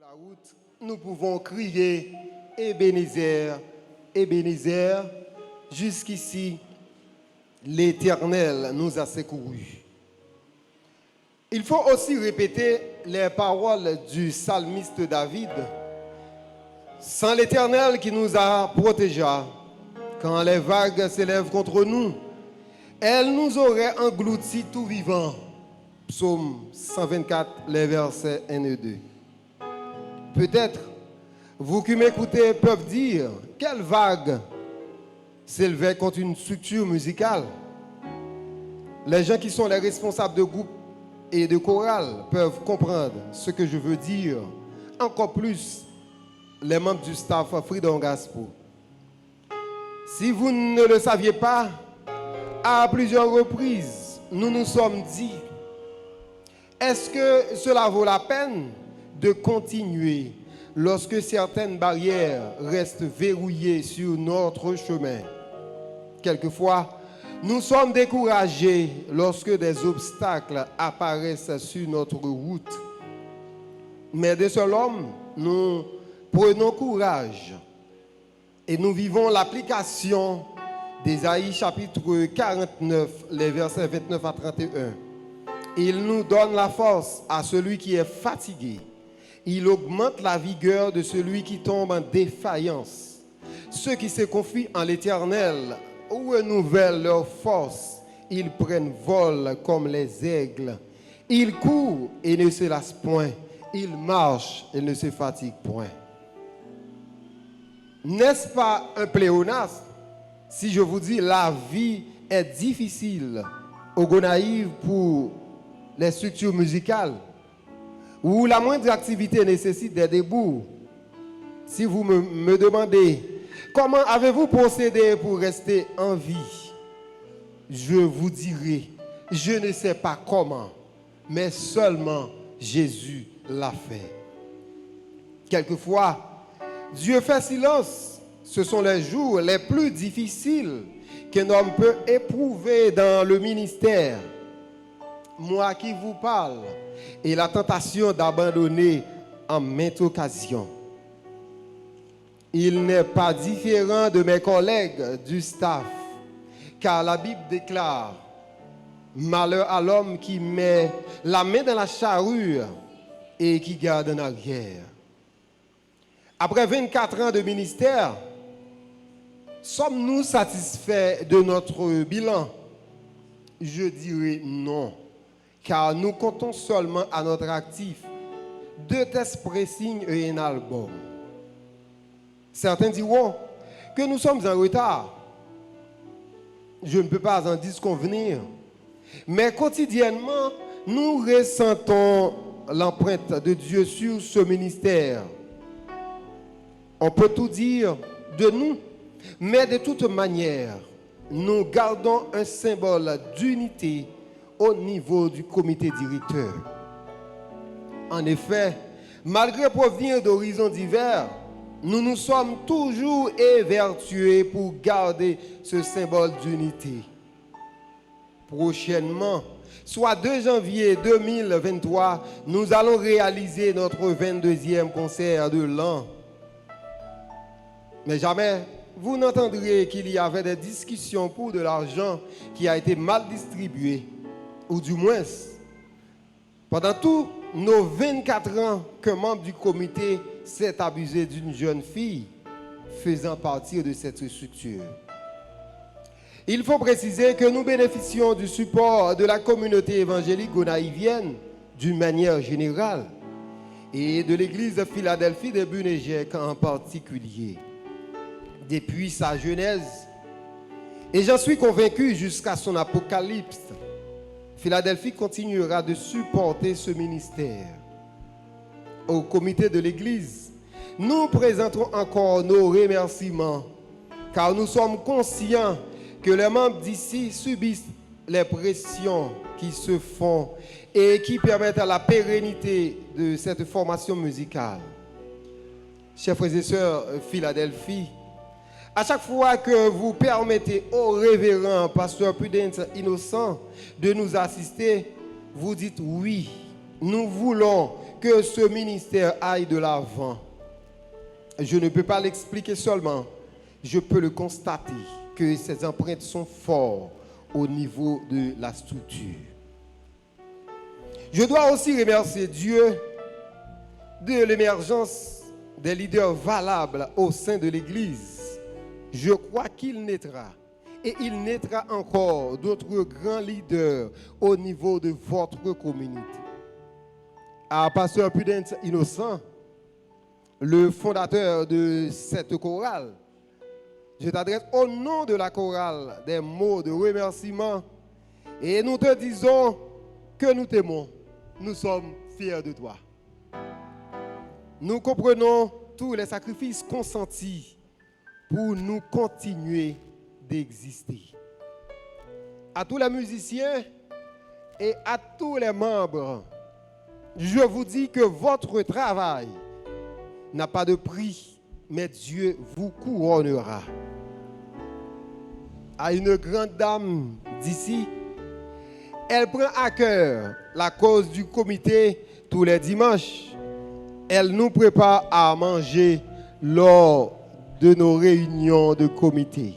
la route, nous pouvons crier Ebenezer, Ebenezer, jusqu'ici, l'Éternel nous a secourus. Il faut aussi répéter les paroles du psalmiste David. Sans l'Éternel qui nous a protégés, quand les vagues s'élèvent contre nous, elles nous auraient engloutis tout vivant. Psaume 124, les versets 1 et 2. Peut-être, vous qui m'écoutez peuvent dire, quelle vague s'élevait contre une structure musicale. Les gens qui sont les responsables de groupes et de chorales peuvent comprendre ce que je veux dire. Encore plus, les membres du staff Freedom Gospel. Si vous ne le saviez pas, à plusieurs reprises, nous nous sommes dit, est-ce que cela vaut la peine de continuer lorsque certaines barrières restent verrouillées sur notre chemin? Quelquefois, nous sommes découragés lorsque des obstacles apparaissent sur notre route. Mais de seul homme, nous prenons courage et nous vivons l'application d'Ésaïe chapitre 49, les versets 29 à 31. Il nous donne la force à celui qui est fatigué. Il augmente la vigueur de celui qui tombe en défaillance. Ceux qui se confient en l'Éternel renouvellent leur force. Ils prennent vol comme les aigles. Ils courent et ne se lassent point. Ils marchent et ne se fatiguent point. N'est-ce pas un pléonasme si je vous dis la vie est difficile au Gonaïve pour les structures musicales, où la moindre activité nécessite des débours? Si vous me demandez comment avez-vous procédé pour rester en vie, je vous dirai, je ne sais pas comment, mais seulement Jésus l'a fait. Quelquefois, Dieu fait silence. Ce sont les jours les plus difficiles qu'un homme peut éprouver dans le ministère. Moi qui vous parle, et la tentation d'abandonner en maintes occasions. Il n'est pas différent de mes collègues du staff, car la Bible déclare, malheur à l'homme qui met la main dans la charrue et qui garde en arrière. Après 24 ans de ministère, sommes-nous satisfaits de notre bilan? Je dirais non, car nous comptons seulement à notre actif 2 tests pressing et un album. Certains diront que nous sommes en retard. Je ne peux pas en disconvenir, mais quotidiennement, nous ressentons l'empreinte de Dieu sur ce ministère. On peut tout dire de nous, mais de toute manière, nous gardons un symbole d'unité au niveau du comité directeur. En effet, malgré provenir d'horizons divers, nous nous sommes toujours évertués pour garder ce symbole d'unité. Prochainement, soit 2 janvier 2023, nous allons réaliser notre 22e concert de l'an. Mais jamais vous n'entendrez qu'il y avait des discussions pour de l'argent qui a été mal distribué, ou du moins, pendant tous nos 24 ans qu'un membre du comité s'est abusé d'une jeune fille faisant partie de cette structure. Il faut préciser que nous bénéficions du support de la communauté évangélique gonaïvienne d'une manière générale et de l'église de Philadelphie de Bunégec en particulier. Depuis sa genèse, et j'en suis convaincu jusqu'à son apocalypse, Philadelphie continuera de supporter ce ministère. Au comité de l'Église, nous présentons encore nos remerciements, car nous sommes conscients que les membres d'ici subissent les pressions qui se font et qui permettent à la pérennité de cette formation musicale. Chers frères et sœurs, Philadelphie, à chaque fois que vous permettez au révérend pasteur Prudence Innocent de nous assister, vous dites oui, nous voulons que ce ministère aille de l'avant. Je ne peux pas l'expliquer seulement, je peux le constater que ces empreintes sont fortes au niveau de la structure. Je dois aussi remercier Dieu de l'émergence des leaders valables au sein de l'Église. Je crois qu'il naîtra et il naîtra encore d'autres grands leaders au niveau de votre communauté. À Pasteur Prudence Innocent, le fondateur de cette chorale, je t'adresse au nom de la chorale des mots de remerciement et nous te disons que nous t'aimons. Nous sommes fiers de toi. Nous comprenons tous les sacrifices consentis pour nous continuer d'exister. À tous les musiciens et à tous les membres, je vous dis que votre travail n'a pas de prix, mais Dieu vous couronnera. À une grande dame d'ici, elle prend à cœur la cause du comité tous les dimanches. Elle nous prépare à manger lors de nos réunions de comité.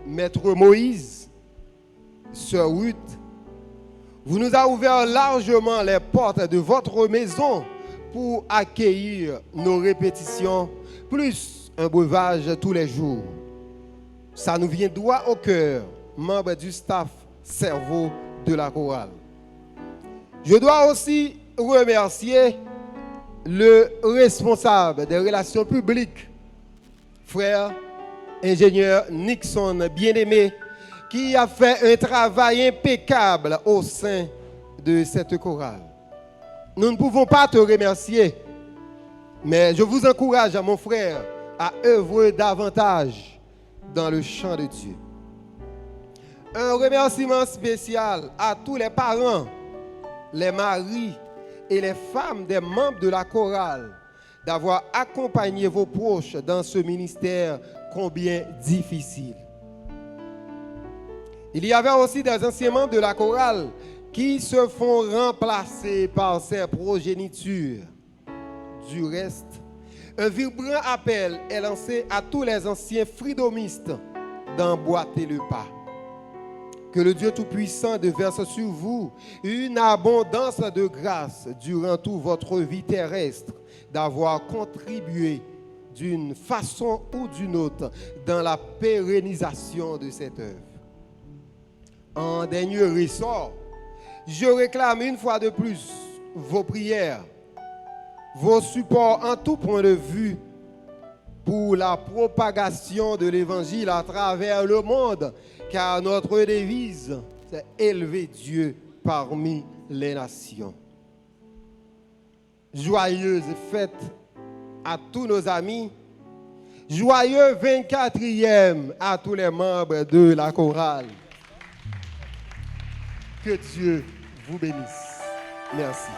Maître Moïse, Sœur Ruth, vous nous avez ouvert largement les portes de votre maison pour accueillir nos répétitions, plus un breuvage tous les jours. Ça nous vient droit au cœur, membres du staff cerveau de la chorale. Je dois aussi remercier le responsable des relations publiques, frère ingénieur Nixon bien-aimé, qui a fait un travail impeccable au sein de cette chorale. Nous ne pouvons pas te remercier, mais je vous encourage, mon frère, à œuvrer davantage dans le champ de Dieu. Un remerciement spécial à tous les parents, les maris et les femmes des membres de la chorale d'avoir accompagné vos proches dans ce ministère combien difficile. Il y avait aussi des anciens membres de la chorale qui se font remplacer par ces progénitures. Du reste, un vibrant appel est lancé à tous les anciens fridomistes d'emboîter le pas. Que le Dieu Tout-Puissant déverse sur vous une abondance de grâce durant toute votre vie terrestre, d'avoir contribué d'une façon ou d'une autre dans la pérennisation de cette œuvre. En dernier ressort, je réclame une fois de plus vos prières, vos supports en tout point de vue pour la propagation de l'Évangile à travers le monde, car notre devise, c'est élever Dieu parmi les nations. Joyeuse fête à tous nos amis, joyeux 24e à tous les membres de la chorale. Que Dieu vous bénisse. Merci.